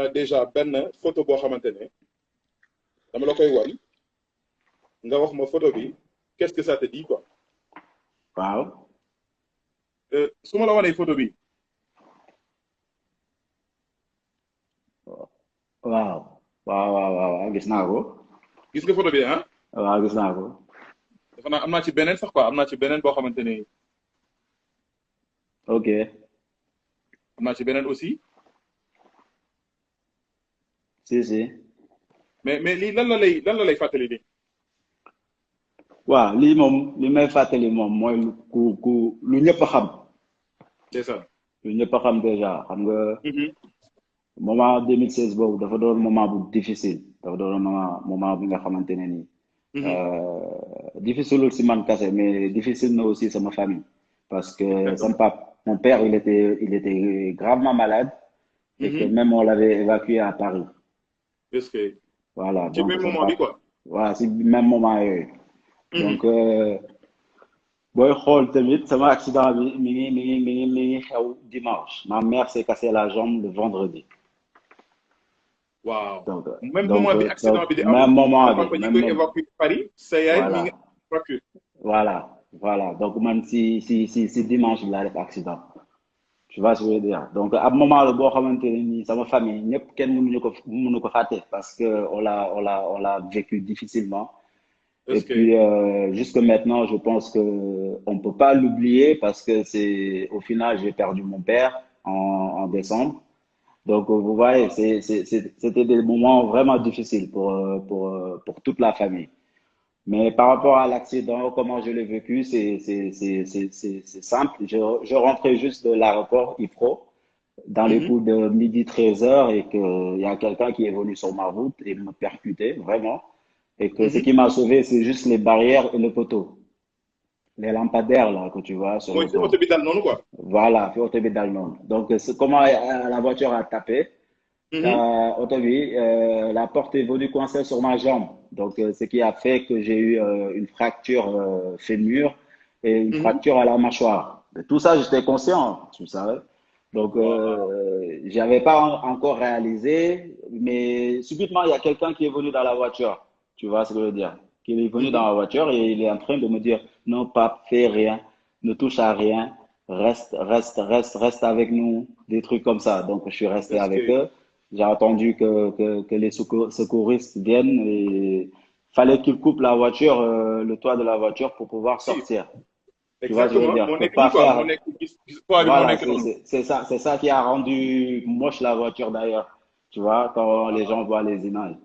déjà benn photo boo xamante ne dama la koy wan nga wax ma photo bi qu'est-ce que ça te dit quoi. waaw su ma la wanee photo bi waaw waaw gis naa ko. gis nga photo bi ah. waaw gis naa ko. dafa naa am naa ci beneen sax quoi am naa ci beneen boo xamante ne ok. am naa ci beneen aussi si. mais lii lan la lay fàttali nii. waaw lii moom li may fàttali moom mooy lu ñëpp a xam. c'est ça. lu ñëpp a xam déjà xam nga. Mhm, moment 2016 boobu dafa doon moment bu difficile dafa doon moment bi nga xamante ne nii. mhm. Difficile si man kase mais difficile na aussi sama famille parce que D'accord. sama papa mon père il était gravement malade et que Mhm. même on l'avait évacué à Paris. Est-ce que Voilà ci donc même sama moment bi papa quoi. voilà si même moment yooyu Mhm. donc booy xool tamit sama accident bi mi ngi xew dimanche. Ma mère s'est cassé la jambe le vendredi. waaw donc même donc moment bi accident bi di am même sa moment bi papa ñi ngi koy même évacuer Paris sa yaay mi ngi voilà. am fracture. Voilà donc man si dimanche bi laa def accident. Tu vois ce que je veux dire donc ab moment la boo xamante ne nii sama famille ñëpp kenn mënu ko fàtte parce que on l'a vécu difficilement et Est-ce que puis jusque maintenant je pense que on peut pas l'oublier parce que c'est au final j'ai perdu mon père en décembre donc vous voyez c'était des moments vraiment difficiles pour toute la famille. Mais par rapport à l'accident, comment je l'ai vécu, c'est simple. Je rentrais juste de l'aéroport Heathrow dans les Mhm, coups de midi 13 heures et qu'il y a quelqu'un qui est venu sur ma route et me percuter, vraiment. Et que ce mhm. qui m'a sauvé, c'est juste les barrières et le poteau. Les lampadaires là que tu vois sur mooy si oto l'autoroute. bi dal noonu quoi. Voilà, fi oto bi dal noonu. Donc, c'est comment la voiture a tapé. Mhm, Auto bi, la porte est venue coincer sur ma jambe. Donc, ce qui a fait que j'ai eu une fracture fémur et une mhm. fracture à la mâchoire. De tout ça, j'étais conscient, tu savais. Donc, Waaw. j'avais pas encore réalisé, mais subitement, il y a quelqu'un qui est venu dans la voiture. Tu vois ce que je veux dire? Qui est venu dans Mhm. la voiture et il est en train de me dire, non, pape, fais rien, ne touche à rien, reste avec nous, des trucs comme ça. Donc, je suis resté Est-ce avec que eux. J'ai attendu que les secouristes viennent et fallait qu'ils coupent la voiture, le toit de la voiture pour pouvoir si sortir. Tu vois ce que je veux exactement dire? moo Pour nekk pas nii quoi moo faire, nekk gis poids bi moo voilà, nekk noonu. c'est ça qui a rendu moche la voiture d'ailleurs. Tu vois, quand les gens voient les images.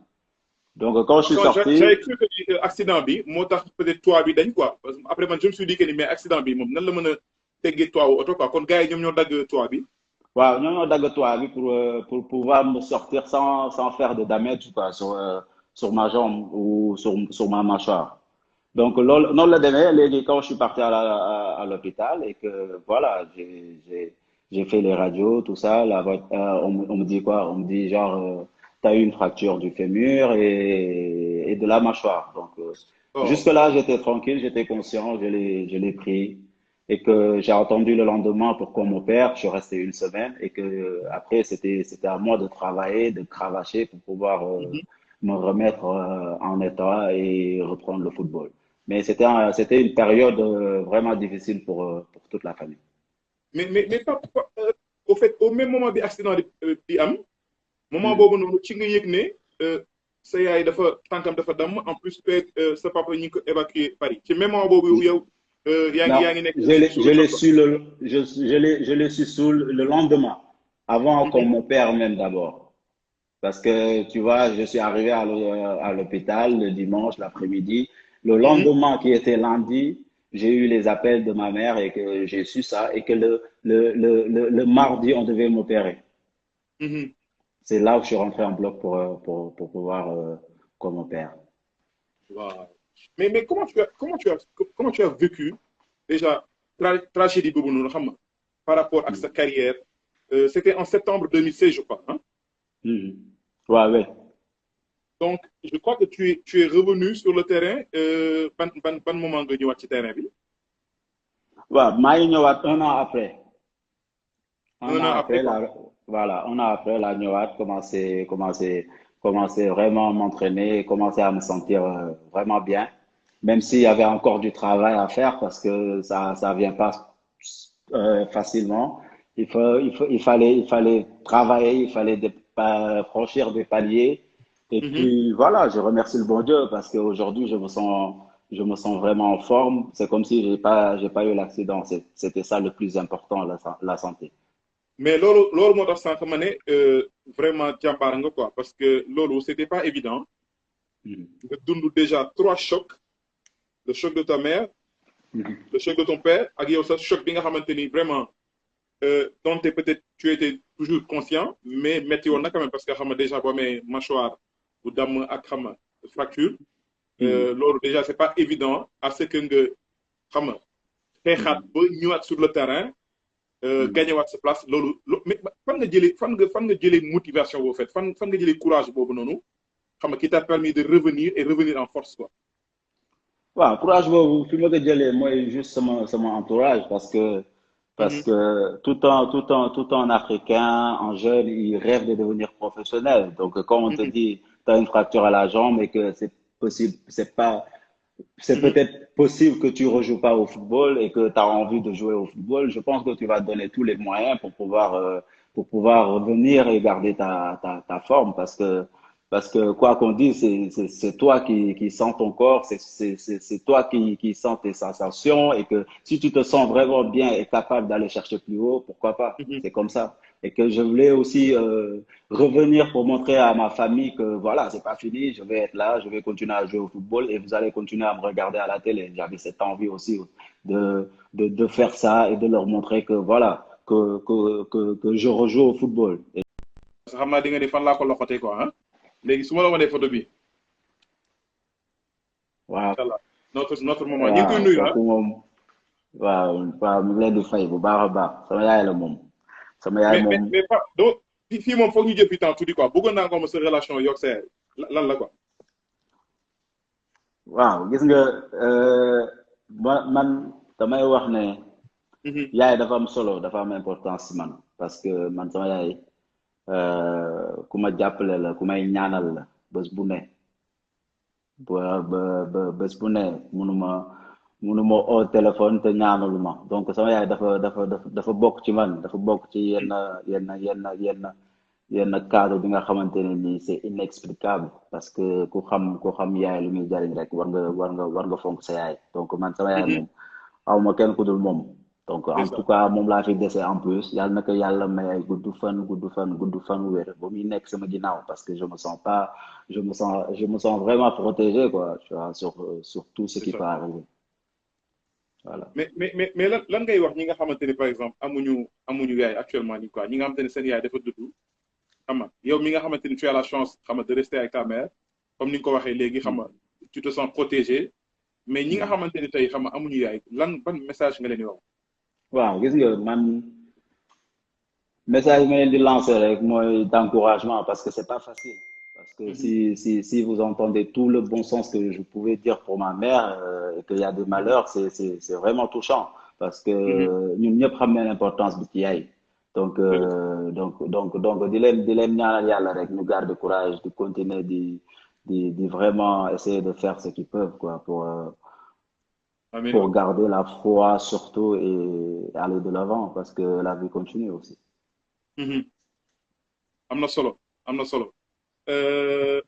Donc, quand je suis Non, j'avais sorti, cru que accident bi moo tax peut-être toit bi dañ quoi parce que après man je me suis dit que ni mais accident bi moom nan la mën a teggee toit wu oto quoi kon gars yi ñoom ñoo dagg toit bi. waaw, ñoo dagg toit bi pour pouvoir me sortir sans faire de damage quoi, sur ma jambe ou sur ma mâchoire. Donc, non, le demee léegi quand je suis parti à l'hôpital et que voilà, j'ai fait les radios, tout ça, on me dit quoi? On me dit genre, tu as eu une fracture du fémur et de la mâchoire. Donc, Oh, jusque-là, j'étais tranquille, j'étais conscient, je l'ai pris et que j'ai attendu le lendemain pour qu'on m'opère. Je suis resté une semaine et que après, c'était à moi de travailler, de cravacher pour pouvoir mhm. me remettre en état et reprendre le football. Mais c'était une période vraiment difficile pour toute la famille. Mais pas au fait au même moment bi accident di am moment Hmm. boobu noonu ci nga yëg ne sa yaay dafa tànkam dafa damm en plus que sa papa ñi ngi ko évacuer Paris ci même moment boobu yow Non, yaa ngi nekk je sur le l'ai choc quoi. su je l'ai su le lendemain, avant qu'on Mhm, m'opère même d'abord. Parce que, tu vois, je suis arrivé à l'hôpital le dimanche, l'après-midi. Le mhm, lendemain, qui était lundi, j'ai eu les appels de ma mère et que j'ai su ça et que le mardi, on devait m'opérer. mhm. C'est là où je suis rentré en bloc pour pouvoir qu'on m'opère. Waaw. Mais comment tu as vécu déjà tragédie boobu noonu xam nga par rapport ak sa carrière c'était en septembre 2016 je crois hein? Mhm. Ouais, ouais. Donc je crois que tu es revenu sur le terrain ban moment nga ñëwaat ci terrain bi. Ouais, maa ngi ñëwaat un an après. Un Un an an après après, quoi. voilà, on a après la ñëwaat, commencer vraiment à m'entraîner, commencer à me sentir vraiment bien, même s'il y avait encore du travail à faire parce que ça vient pas facilement. Il fallait travailler, il fallait franchir des paliers. Et Mhm. puis voilà, je remercie le bon Dieu parce qu'aujourd'hui, je me sens vraiment en forme. C'est comme si j'ai pas eu l'accident. C'était ça le plus important, la santé. Mais loolu moo tax sànq ma ne vraiment jàmbaar nga quoi parce que loolu c'était pas évident Mhm. nga dund déjà 3 chocs, le choc de ta mère, Mhm. le choc de ton père ak yow sa choc bi nga xamante ni vraiment dont peut-être tu étais toujours conscient mais métti woon na quand même parce que xam nga déjà boo amee mâchoire bu damm ak xam nga fracture Mhm. loolu déjà c'est pas évident à ce que nga xam nga xeexaat Mhm. ba ñëwaat sur le terrain Mhm. gagné waat sa place loolu mais fan nga jëlee motivation boobu fait fan nga jëlee courage boobu noonu xam nga qui t'a permis de revenir et revenir en force quoi. waaw courage boobu fi ma ko jëlee mooy juste sama entourage parce Mhm, que tout un Africain, un jeune, il rêve de devenir professionnel. Donc quand on te mhm, dit tu as une fracture à la jambe et que c'est possible, c'est mhm, peut-être possible que tu rejoues pas au football et que tu as envie de jouer au football, je pense que tu vas donner tous les moyens pour pouvoir revenir et garder ta forme parce que quoi qu'on dise, c'est toi qui sens ton corps, c'est toi qui sens tes sensations et que si tu te sens vraiment bien et capable d'aller chercher plus haut, pourquoi pas? mhm. C'est comme ça. Et que je voulais aussi revenir pour montrer à ma famille que voilà, c'est pas fini, je vais être là, je vais continuer à jouer au football et vous allez continuer à me regarder à la télé. J'avais cette envie aussi de faire ça et de leur montrer que voilà, que je rejoue au football. Et parce que xam naa di nga ni fan laa ko loxotee quoi ah léegi su ma la wanee photo bi waaw, incha allah notre moment ñu ngi koy waaw, nuyu ah kooku moom, waaw, waaw, mu ngi leen di fay bu baax a baax. Sama yaay la moom. Sama yaay moom, mais pas donc fii moom foog ñu jël fi temps tuuti quoi bëggoon naa ko ma sa relation yokk sa yaay lan la quoi. waaw, gis nga, man damay wax ne Mhm, yaay dafa am solo, dafa am importance si man parce que man sama yaay ku ma jàppale la ku may ñaanal la bés bu ne bés bu ne munuma munuma oo téléphone te ñaanaluma donc sama yaay dafa bokk ci man dafa bokk ci yenn cadre bi nga xamante ne nii c'est inexplicable parce que ku xam yaay lu muy jariñ rek war nga fonk sa yaay donc man sama yaay mhm. moom aw ma kenn ku dul moom donc en Ndeysaan tout cas moom laa fi dese en plus yàlla na ko yàlla may ay gudd fan wér ba muy nekk sama ginnaaw parce que je me sens pas je me sens vraiment protégé quoi tu vois sur tout ce c'est qui ça peut arriver voilà. mais lan ngay wax ñi nga xamante ni par exemple amuñu yaay actuellement nii quoi ñi nga xamante ne seen yaay dafa dudd xam nga yow mi nga xamante ni tu as la chance xam nga de rester avec ta mère comme ni nga ko waxee léegi xam nga tu te sens protégé mais ñi nga xamante ni tey xam nga amuñu yaay lan ban message nga leen di wax. waaw gis nga man message bi ma leen di lancer rek mooy d'encouragement parce que c'est pas facile. Parce que Mhm, si vous entendez tout le bon sens que je pouvais dire pour ma mère et qu'il y a des mhm, malheurs, c'est vraiment touchant. Parce que mhm. ñun ñëpp xam nañ l'importance bi ci yaay. Donc, Dëgg di leen ñaanal yàlla rek ñu garder courage, de continuer di vraiment essayer de faire ce qu'ils peuvent quoi, amiin pour waay. garder la foi surtout et aller de l'avant parce que la vie continue aussi. Mhm. Am na solo am na solo Euh,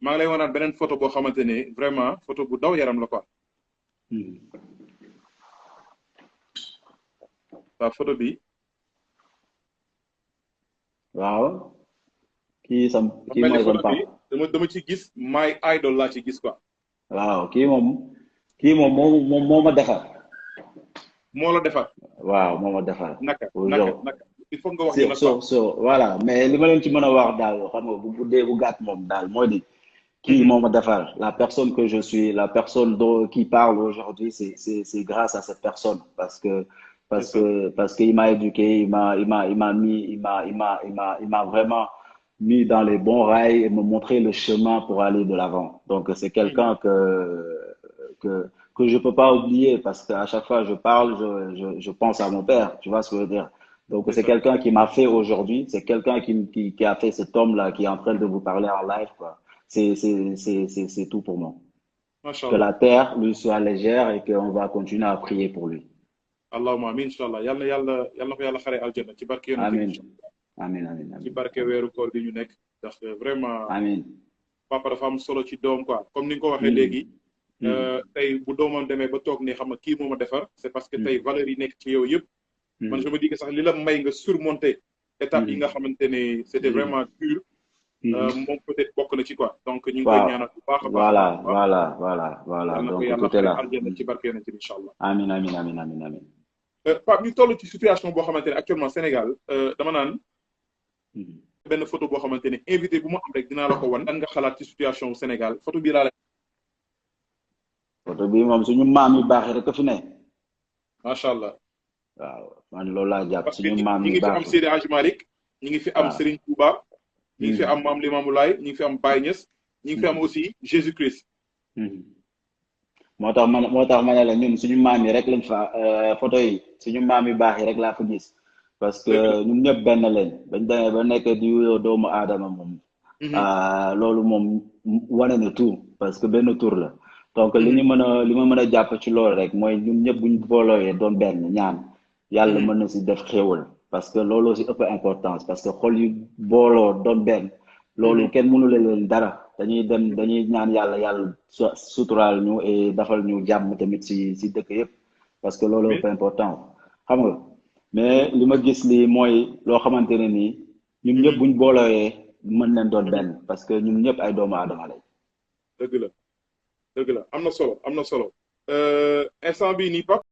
maa ngi lay wanaat beneen photo boo xamante ne vraiment photo bu daw yaram la quoi Hmm. waaw photo bi Waaw, ma kii mel ni mooy sam photo bi pap. dama ci gis my idol laa ci gis quoi Waaw, kii moom moo ma defar. moo la defar Waaw, moo ma defar. Aujourd'hui, naka il faut nga wax ñu nag quoi. voilà. Mais li ma leen ci mën a wax daal xam nga bu guddee bu gàtt moom daal moo di kii Mhm, moo ma defar. La personne que je suis, la personne qui parle aujourd'hui, c'est grâce à cette personne c'est ça parce qu'il m'a éduqué, il m'a vraiment mis dans les bons rails et me montrer le chemin pour aller de l'avant. Donc, c'est Mhm, quelqu'un que je peux pas oublier parce qu'à chaque fois que je parle, je pense à mon père. Tu vois ce que je veux dire? Donc, c'est c'est ça. quelqu'un qui m'a fait aujourd'hui, c'est quelqu'un qui a fait cet homme-là qui est en train de vous parler en live, quoi. C'est tout pour moi. Que Machallah. la terre lui soit légère et qu'on va continuer à prier pour lui. Allahumma amin incha allah yal na ko yàlla xare aljanna ci barke yonent bi incha Amin. Amin, amin, ci amin. barke Amin. weeru koor bi ñu nekk ndax vraiment Amin. papa dafa am solo ci doom quoi comme ni nga ko waxee Mhm. léegi Mhm. tey bu doomam demee ba toog ne xam nga kii moo ma defar c'est parce que tey Mhm. valeurs yi nekk ci yow yëpp man je Mhm. me dis que sax li la may nga surmonter étape yi nga Mhm. xamante ne c'était Mhm. vraiment dur Mhm. moom peut-être bokk na ci quoi donc ñu ngi koy Waaw. ñaanal bu baax a baax a baax a Voilà, baax voilà, voilà, voilà. yal na ko Donc, yàlla tout est xare là. aljanna ci barke yonent bi incha allah Amin, amin, amin, amin, amin. Pape ñu toll ci situation boo xamante ne actuellement Sénégal dama naan Mhm. benn photo boo xamante ne invité bu mu am rek dinaa la ko wan lan nga xalaat ci situation Sénégal photo bii laa la Photo bi moom suñu maam yu baax yi rek a fi ne. macha allah Waaw, man loolu laa jàpp parce que suñu maam ñi yu ngi fi baax am yi. Seydi Hadji Malick ñi ngi fi am Waaw. Serigne Touba ñi ngi fi am Mhm. Maam Limamou Laye ñi ngi fi am Baye Niass ñi ngi fi am Mhm. aussi Jésus Christ Mhm. moo tax ma ne la ñun suñu maam yi rek lañ fa photo yi suñu maam yu baax yi rek laa fa gis parce dëgg la que ñun ñëpp benn lañ bañ demee ba nekk di wuyoo doomu aadama moom loolu moom wane na tout parce que benn tur la donc li ma mën a jàpp ci loolu rek mooy ñun ñëpp buñ boolooyee doon benn ñaan yàlla mën na si def xéewal parce que loolu aussi ëpp importance parce que xol yu booloo doon benn loolu kenn mënula leen dara dañuy ñaan yàlla suturaal ñu et dafal ñu jàmm tamit si dëkk yëpp parce que loolu ëpp important xam nga mais li ma gis lii mooy loo xamante ne nii ñun ñëpp buñ boolooyee mën leen doon benn parce que ñun ñëpp ay doomu aadama lañ. dëgg la am na solo instant bii nii Pape